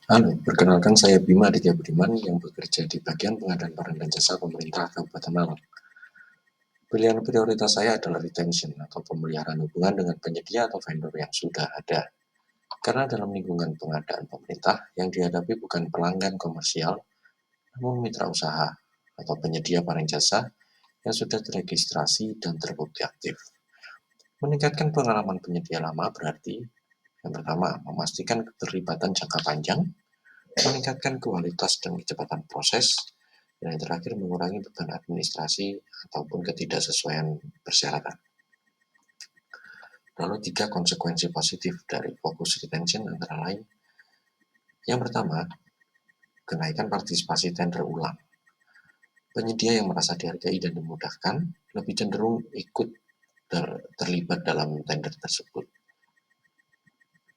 Halo, perkenalkan saya Bima Aditya Budiman yang bekerja di bagian pengadaan barang dan jasa pemerintah Kabupaten Malang. Pilihan prioritas saya adalah retention atau pemeliharaan hubungan dengan penyedia atau vendor yang sudah ada. Karena dalam lingkungan pengadaan pemerintah yang dihadapi bukan pelanggan komersial, namun mitra usaha atau penyedia barang jasa yang sudah teregistrasi dan terbukti aktif. Meningkatkan pengalaman penyedia lama berarti yang pertama, memastikan keterlibatan jangka panjang, meningkatkan kualitas dan kecepatan proses, dan yang terakhir mengurangi beban administrasi ataupun ketidaksesuaian persyaratan. Lalu 3 konsekuensi positif dari fokus retention antara lain. Yang pertama, kenaikan partisipasi tender ulang. Penyedia yang merasa dihargai dan dimudahkan lebih cenderung ikut terlibat dalam tender tersebut.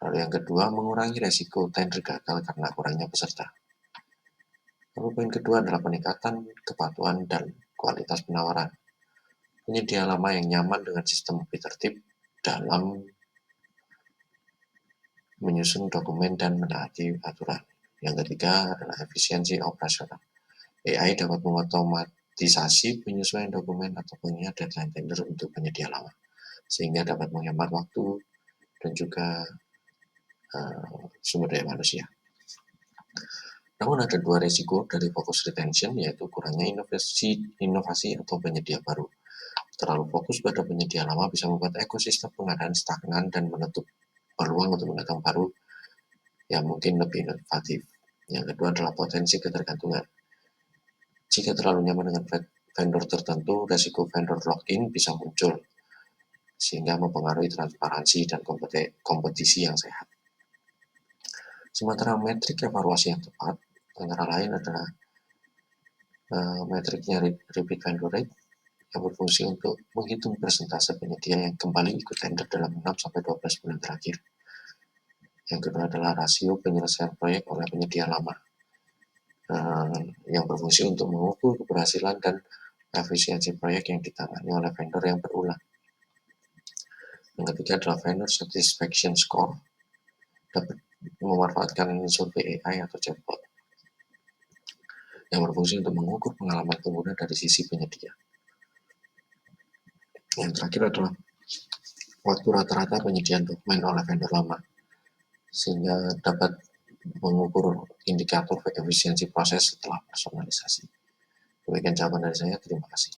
Lalu yang kedua, mengurangi resiko tender gagal karena kurangnya peserta. Lalu poin kedua adalah peningkatan kepatuhan dan kualitas penawaran. Penyedia lama yang nyaman dengan sistem lebih tertib dalam menyusun dokumen dan menaati aturan. Yang ketiga adalah efisiensi operasional. AI dapat mengotomatisasi penyesuaian dokumen atau pengingat deadline tender untuk penyedia lama, sehingga dapat menghemat waktu dan juga sumber daya manusia. Namun ada 2 resiko dari fokus retention, yaitu kurangnya inovasi atau penyedia baru. Terlalu fokus pada penyedia lama bisa membuat ekosistem pengadaan stagnan dan menutup peluang untuk pendatang baru yang mungkin lebih inovatif. Yang kedua adalah potensi ketergantungan. Jika terlalu nyaman dengan vendor tertentu, resiko vendor lock-in bisa muncul, sehingga mempengaruhi transparansi dan kompetisi yang sehat. Sementara metrik evaluasi yang tepat, antara lain adalah metriknya repeat vendor rate, yang berfungsi untuk menghitung persentase penyedia yang kembali ikut tender dalam 6-12 bulan terakhir. Yang kedua adalah rasio penyelesaian proyek oleh penyedia lama, yang berfungsi untuk mengukur keberhasilan dan efisiensi proyek yang ditangani oleh vendor yang berulang. Yang ketiga adalah vendor satisfaction score, dapat memanfaatkan survei AI atau chatbot, yang berfungsi untuk mengukur pengalaman pengguna dari sisi penyedia. Yang terakhir adalah waktu rata-rata penyediaan dokumen oleh vendor lama, sehingga dapat mengukur indikator efisiensi proses setelah personalisasi. Demikian jawaban dari saya, terima kasih.